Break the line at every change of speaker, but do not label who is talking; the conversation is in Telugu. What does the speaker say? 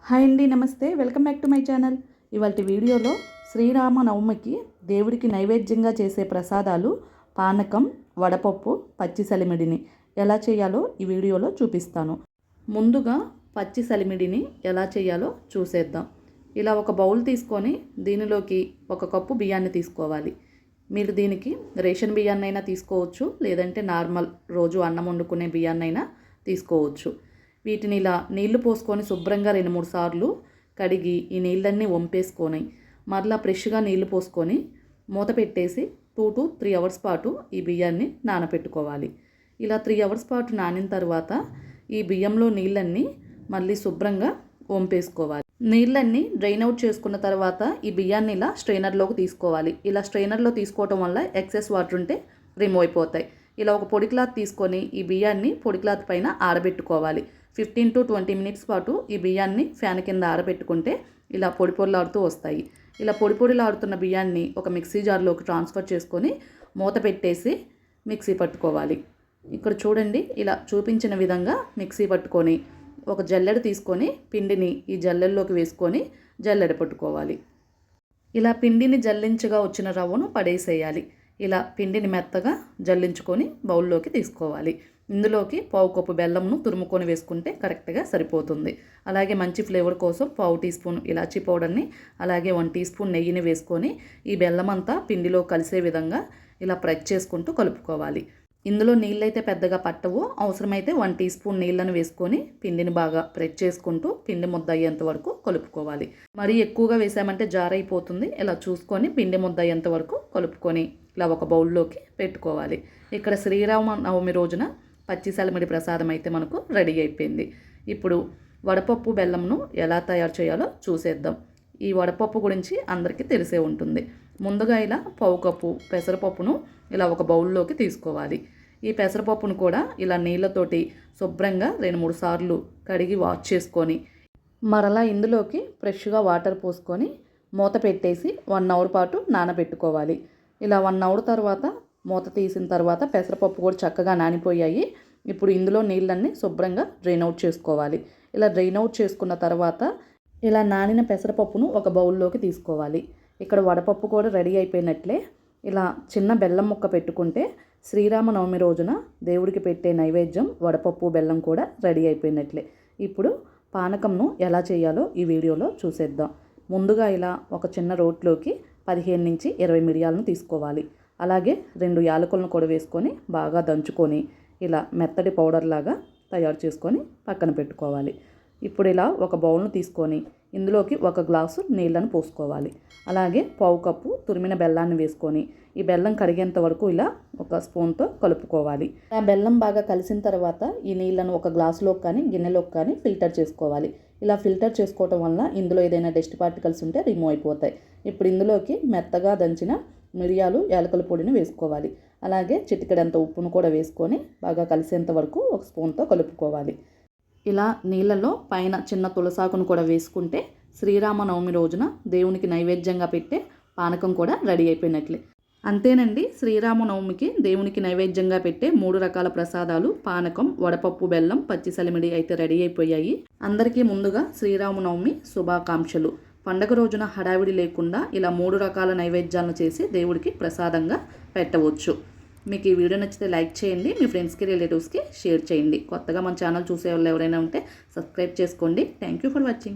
హాయ్ అండి, నమస్తే. Welcome back to my channel. ఇవాళ వీడియోలో శ్రీరామనవమికి దేవుడికి నైవేద్యంగా చేసే ప్రసాదాలు పానకం, వడపప్పు, పచ్చి సలిమిడిని ఎలా చేయాలో ఈ వీడియోలో చూపిస్తాను. ముందుగా పచ్చి సలిమిడిని ఎలా చేయాలో చూసేద్దాం. ఇలా ఒక బౌల్ తీసుకొని దీనిలోకి 1 కప్పు బియ్యాన్ని తీసుకోవాలి. మీరు దీనికి రేషన్ బియ్యాన్నైనా తీసుకోవచ్చు, లేదంటే నార్మల్ రోజు అన్నం వండుకునే బియ్యాన్నైనా తీసుకోవచ్చు. వీటిని ఇలా నీళ్లు పోసుకొని శుభ్రంగా 2-3 సార్లు కడిగి ఈ నీళ్ళన్నీ వంపేసుకొని మరలా ఫ్రెష్గా నీళ్లు పోసుకొని మూత పెట్టేసి 2 to 3 అవర్స్ పాటు ఈ బియ్యాన్ని నానబెట్టుకోవాలి. ఇలా 3 అవర్స్ పాటు నానిన తర్వాత ఈ బియ్యంలో నీళ్ళన్నీ మళ్ళీ శుభ్రంగా వంపేసుకోవాలి. నీళ్ళన్నీ డ్రైన్ అవుట్ చేసుకున్న తర్వాత ఈ బియ్యాన్ని ఇలా స్ట్రైనర్లోకి తీసుకోవాలి. ఇలా స్ట్రైనర్లో తీసుకోవటం వల్ల ఎక్సెస్ వాటర్ ఉంటే రిమూవ్ అయిపోతాయి. ఇలా ఒక పొడి క్లాత్ తీసుకొని ఈ బియ్యాన్ని పొడి క్లాత్ పైన ఆరబెట్టుకోవాలి. 15 to 20 మినిట్స్ పాటు ఈ బియ్యాన్ని ఫ్యాన్ కింద ఆరబెట్టుకుంటే ఇలా పొడి పొడిలాడుతూ వస్తాయి. ఇలా పొడి పొడిలాడుతున్న బియ్యాన్ని ఒక మిక్సీ జార్లోకి ట్రాన్స్ఫర్ చేసుకొని మూత పెట్టేసి మిక్సీ పట్టుకోవాలి. ఇక్కడ చూడండి, ఇలా చూపించిన విధంగా మిక్సీ పట్టుకొని ఒక జల్లెడ తీసుకొని పిండిని ఈ జల్లెల్లోకి వేసుకొని జల్లెడ పట్టుకోవాలి. ఇలా పిండిని జల్లించగా వచ్చిన రవ్వను పడేసేయాలి. ఇలా పిండిని మెత్తగా జల్లించుకొని బౌల్లోకి తీసుకోవాలి. ఇందులోకి 1/4 కప్పు బెల్లంను తురుముకొని వేసుకుంటే కరెక్ట్గా సరిపోతుంది. అలాగే మంచి ఫ్లేవర్ కోసం 1/2 టీ స్పూన్ ఇలాచీ పౌడర్ని, అలాగే 1 టీ స్పూన్ నెయ్యిని వేసుకొని ఈ బెల్లం అంతా పిండిలో కలిసే విధంగా ఇలా ప్రెస్ చేసుకుంటూ కలుపుకోవాలి. ఇందులో నీళ్ళైతే పెద్దగా పట్టవు. అవసరమైతే 1 టీ స్పూన్ నీళ్ళను వేసుకొని పిండిని బాగా ప్రెస్ చేసుకుంటూ పిండి ముద్ద అయ్యేంత వరకు కలుపుకోవాలి. మరీ ఎక్కువగా వేసామంటే జారైపోతుంది. ఇలా చూసుకొని పిండి ముద్ద అయ్యేంత వరకు కలుపుకొని ఇలా ఒక బౌల్లోకి పెట్టుకోవాలి. ఇక్కడ శ్రీరామనవమి రోజున పచ్చి సలిమిడి ప్రసాదం అయితే మనకు రెడీ అయిపోయింది. ఇప్పుడు వడపప్పు బెల్లంను ఎలా తయారు చేయాలో చూసేద్దాం. ఈ వడపప్పు గురించి అందరికీ తెలిసే ఉంటుంది. ముందుగా ఇలా 1/4 కప్పు పెసరపప్పును ఇలా ఒక బౌల్లోకి తీసుకోవాలి. ఈ పెసరపప్పును కూడా ఇలా నీళ్ళతోటి శుభ్రంగా 2-3 సార్లు కడిగి వాష్ చేసుకొని మరలా ఇందులోకి ఫ్రెష్గా వాటర్ పోసుకొని మూత పెట్టేసి 1 అవర్ పాటు నానబెట్టుకోవాలి. ఇలా 1 అవర్ తర్వాత మూత తీసిన తర్వాత పెసరపప్పు కూడా చక్కగా నానిపోయాయి. ఇప్పుడు ఇందులో నీళ్ళన్నీ శుభ్రంగా డ్రైన్ అవుట్ చేసుకోవాలి. ఇలా డ్రైన్ అవుట్ చేసుకున్న తర్వాత ఇలా నానిన పెసరపప్పును ఒక బౌల్లోకి తీసుకోవాలి. ఇక్కడ వడపప్పు కూడా రెడీ అయిపోయినట్లే. ఇలా చిన్న బెల్లం ముక్క పెట్టుకుంటే శ్రీరామనవమి రోజున దేవుడికి పెట్టే నైవేద్యం వడపప్పు బెల్లం కూడా రెడీ అయిపోయినట్లే. ఇప్పుడు పానకంను ఎలా చేయాలో ఈ వీడియోలో చూసేద్దాం. ముందుగా ఇలా ఒక చిన్న రోట్లోకి 15 నుంచి 20 మిరియాలను తీసుకోవాలి. అలాగే 2 యాలకులను కూడా వేసుకొని బాగా దంచుకొని ఇలా మెత్తటి పౌడర్ లాగా తయారు చేసుకొని పక్కన పెట్టుకోవాలి. ఇప్పుడు ఇలా ఒక బౌల్ను తీసుకొని ఇందులోకి 1 గ్లాసు నీళ్ళను పోసుకోవాలి. అలాగే 1/4 కప్పు తురిమిన బెల్లాన్ని వేసుకొని ఈ బెల్లం కరిగేంత వరకు ఇలా ఒక స్పూన్తో కలుపుకోవాలి. ఆ బెల్లం బాగా కలిసిన తర్వాత ఈ నీళ్ళను ఒక గ్లాసులోకి కానీ గిన్నెలోకి కానీ ఫిల్టర్ చేసుకోవాలి. ఇలా ఫిల్టర్ చేసుకోవటం వల్ల ఇందులో ఏదైనా డస్ట్ పార్టికల్స్ ఉంటే రిమూవ్ అయిపోతాయి. ఇప్పుడు ఇందులోకి మెత్తగా దంచిన మిరియాలు, యాలకుల పొడిని వేసుకోవాలి. అలాగే చిటికెడంత ఉప్పును కూడా వేసుకొని బాగా కలిసేంత వరకు ఒక స్పూన్తో కలుపుకోవాలి. ఇలా నీళ్ళలో పైన చిన్న తులసాకును కూడా వేసుకుంటే శ్రీరామనవమి రోజున దేవునికి నైవేద్యంగా పెట్టే పానకం కూడా రెడీ అయిపోయినట్లే. అంతేనండి, శ్రీరామనవమికి దేవునికి నైవేద్యంగా పెట్టే 3 రకాల ప్రసాదాలు పానకం, వడపప్పు బెల్లం, పచ్చి సలిమిడి అయితే రెడీ అయిపోయాయి. అందరికీ ముందుగా శ్రీరామనవమి శుభాకాంక్షలు. పండగ రోజున హడావిడి లేకుండా ఇలా 3 రకాల నైవేద్యాలను చేసి దేవుడికి ప్రసాదంగా పెట్టవచ్చు. మీకు ఈ వీడియో నచ్చితే లైక్ చేయండి, మీ ఫ్రెండ్స్కి, రిలేటివ్స్కి షేర్ చేయండి. కొత్తగా మన ఛానల్ చూసే వాళ్ళు ఎవరైనా ఉంటే సబ్స్క్రైబ్ చేసుకోండి. Thank you for watching.